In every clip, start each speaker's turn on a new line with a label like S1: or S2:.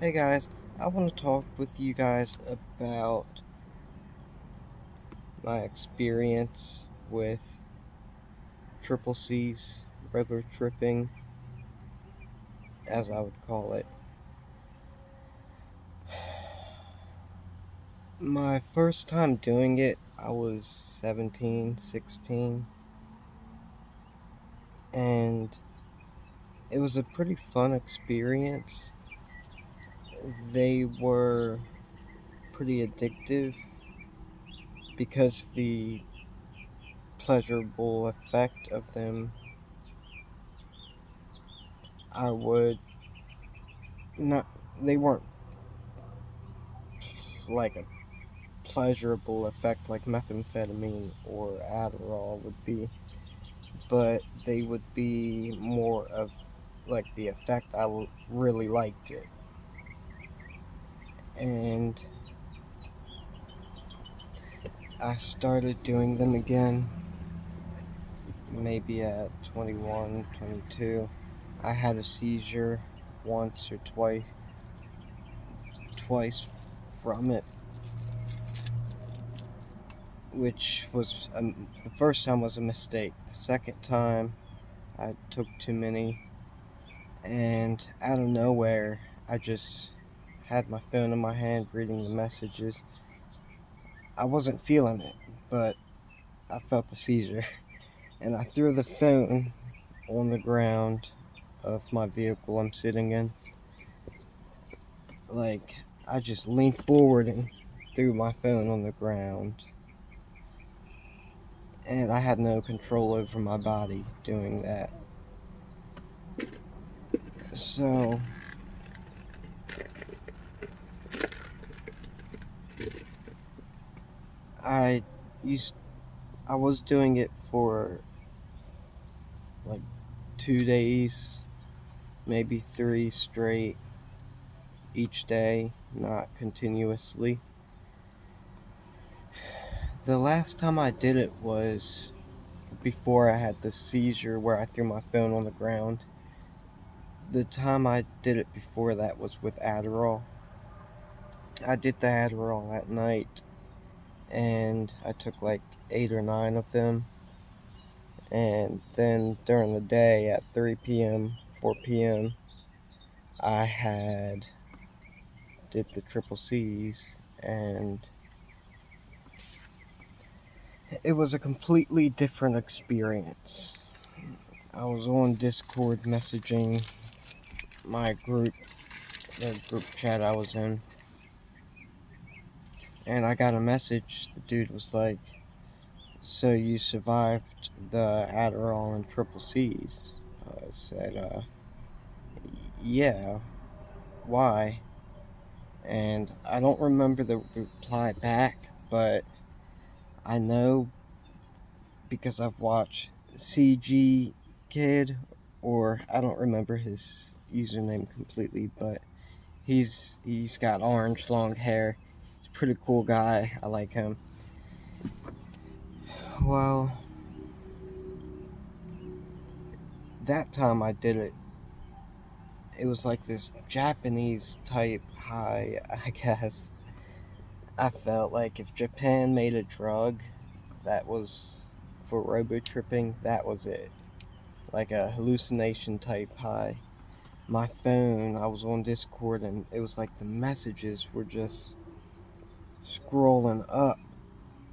S1: Hey guys, I want to talk with you guys about my experience with triple C's, robotripping, as I would call it. My first time doing it, I was 17, 16, and it was a pretty fun experience. They were pretty addictive because the pleasurable effect of them, I would not, they weren't like a pleasurable effect like methamphetamine or Adderall would be, but they would be more of like the effect. Really liked it, and I started doing them again maybe at 21, 22. I had a seizure once or twice from it, which was the first time was a mistake. The second time I took too many, and out of nowhere, I just had my phone in my hand reading the messages. I wasn't feeling it, but I felt the seizure, and I threw the phone on the ground of my vehicle I'm sitting in. Like, I just leaned forward and threw my phone on the ground, and I had no control over my body doing that. So, I used I was doing it for like 2 days, maybe three straight each day, not continuously. The last time I did it was before I had the seizure where I threw my phone on the ground. The time I did it before that was with Adderall. I did the Adderall at night, and I took like 8 or 9 of them. And then during the day at 3 p.m., 4 p.m., I had did the triple C's, and it was a completely different experience. I was on Discord messaging my group, the group chat I was in, and I got a message. The dude was like, "So you survived the Adderall and triple C's?" I said, "Yeah, why?" And I don't remember the reply back, but I know because I've watched CG Kid, or I don't remember his username completely, but he's got orange long hair. He's a pretty cool guy. I like him. Well, that time I did it, it was like this Japanese type high, I guess. I felt like if Japan made a drug that was for robo tripping, that was it. Like a hallucination type high. My phone, I was on Discord, and it was like the messages were just scrolling up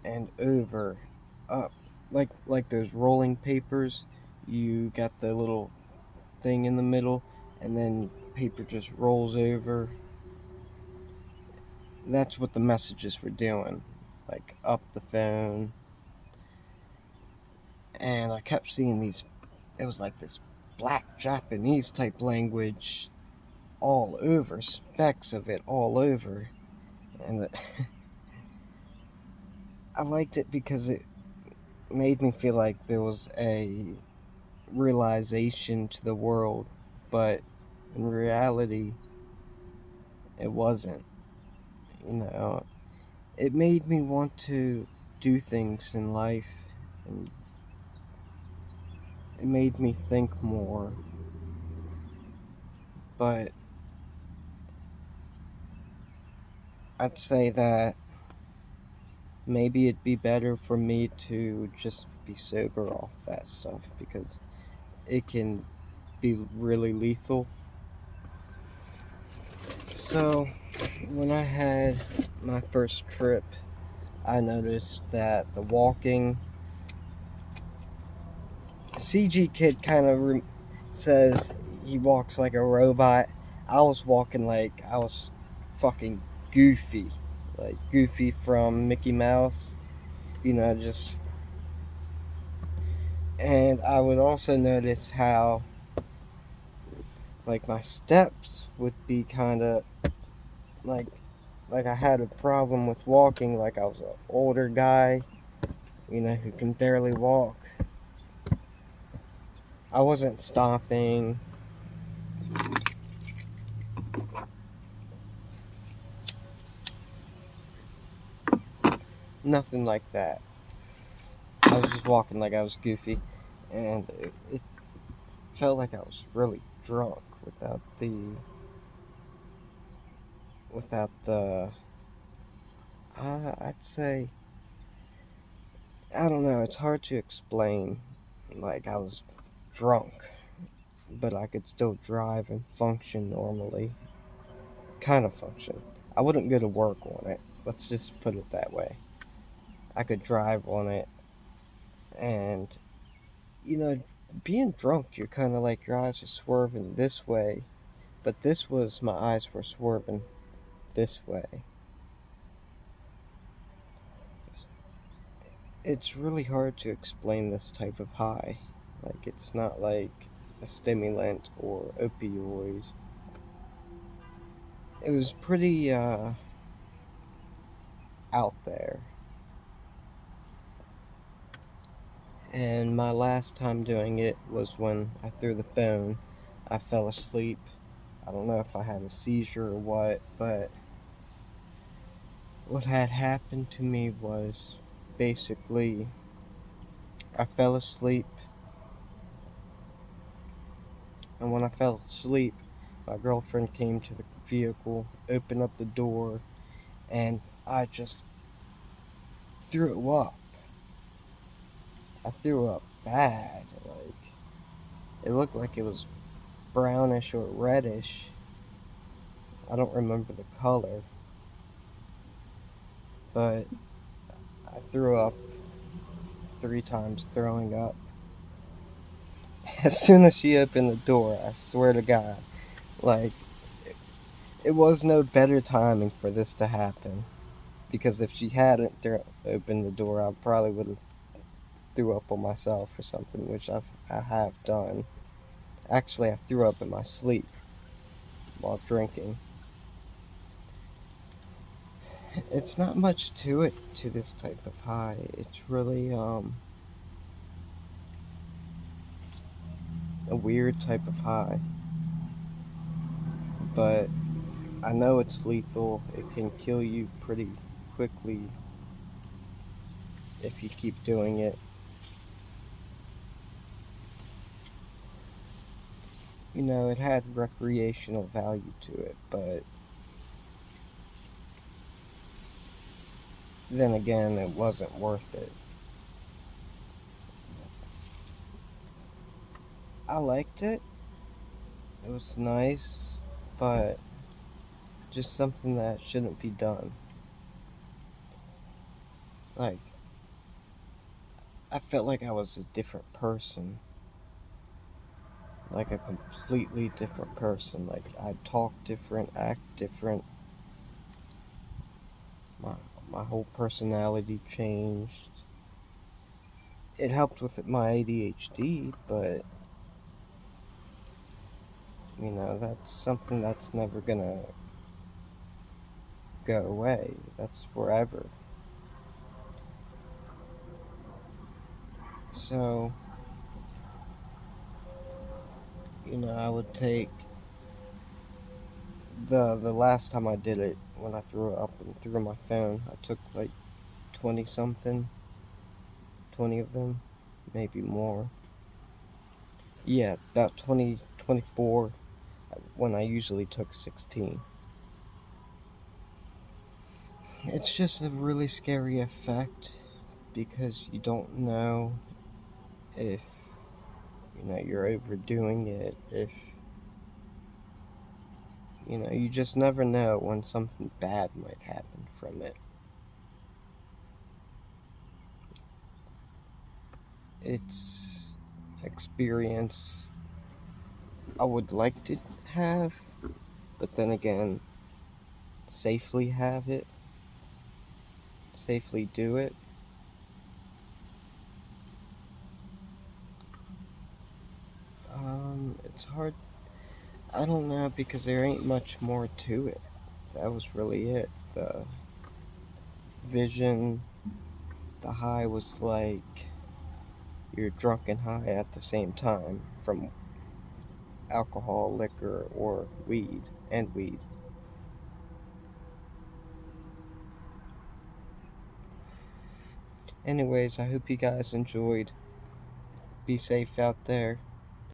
S1: and over, up, like those rolling papers. You got the little thing in the middle, and then the paper just rolls over. That's what the messages were doing, like up the phone. And I kept seeing these. It was like this black Japanese type language all over, specks of it all over, and I liked it because it made me feel like there was a realization to the world, but in reality, it wasn't. You know, it made me want to do things in life, and it made me think more. But I'd say that maybe it'd be better for me to just be sober off that stuff because it can be really lethal. So, when I had my first trip, I noticed that the walking, CG Kid kind of says he walks like a robot. I was walking like I was fucking Goofy. Like Goofy from Mickey Mouse. Just. And I would also notice how, like, my steps would be kind of like. Like I had a problem with walking, like I was an older guy, who can barely walk. I wasn't stopping. Nothing like that. I was just walking like I was Goofy, and it felt like I was really drunk without the. I'd say, I don't know. It's hard to explain. Like I was drunk, but I could still drive and function normally. Kind of function. I wouldn't go to work on it. Let's just put it that way. I could drive on it, and you know, being drunk, you're kind of like your eyes are swerving this way, but this was my eyes were swerving this way. It's really hard to explain this type of high. Like, it's not like a stimulant or opioid. It was pretty, out there. And my last time doing it was when I threw the phone. I fell asleep. I don't know if I had a seizure or but what had happened to me was basically I fell asleep, and when I fell asleep, my girlfriend came to the vehicle, opened up the door, and I just threw up. I threw up bad. Like, it looked like it was brownish or reddish. I don't remember the color, but I threw up 3 times, throwing up. As soon as she opened the door, I swear to God, like, it was no better timing for this to happen. Because if she hadn't opened the door, I probably would have threw up on myself or something, which I have done. Actually, I threw up in my sleep while drinking. It's not much to it, to this type of high. It's really a weird type of high. But I know it's lethal. It can kill you pretty quickly if you keep doing it. It had recreational value to it, but then again, it wasn't worth it. I liked it. It was nice, but just something that shouldn't be done. Like, I felt like I was a different person. Like a completely different person. Like, I talk different, act different. My, my whole personality changed. It helped with my ADHD, but, that's something that's never gonna go away. That's forever. So, I would take the last time I did it, when I threw up and threw my phone, I took like 20 something, 20 of them, maybe more. Yeah, about 20, 24, when I usually took 16. It's just a really scary effect because you don't know if you're overdoing it, if you just never know when something bad might happen from it. It's experience I would like to have, but then again, safely have it, safely do it. It's hard. I don't know because there ain't much more to it. That was really it. The vision, the high was like you're drunk and high at the same time from alcohol, liquor, or weed, and weed. Anyways, I hope you guys enjoyed. Be safe out there.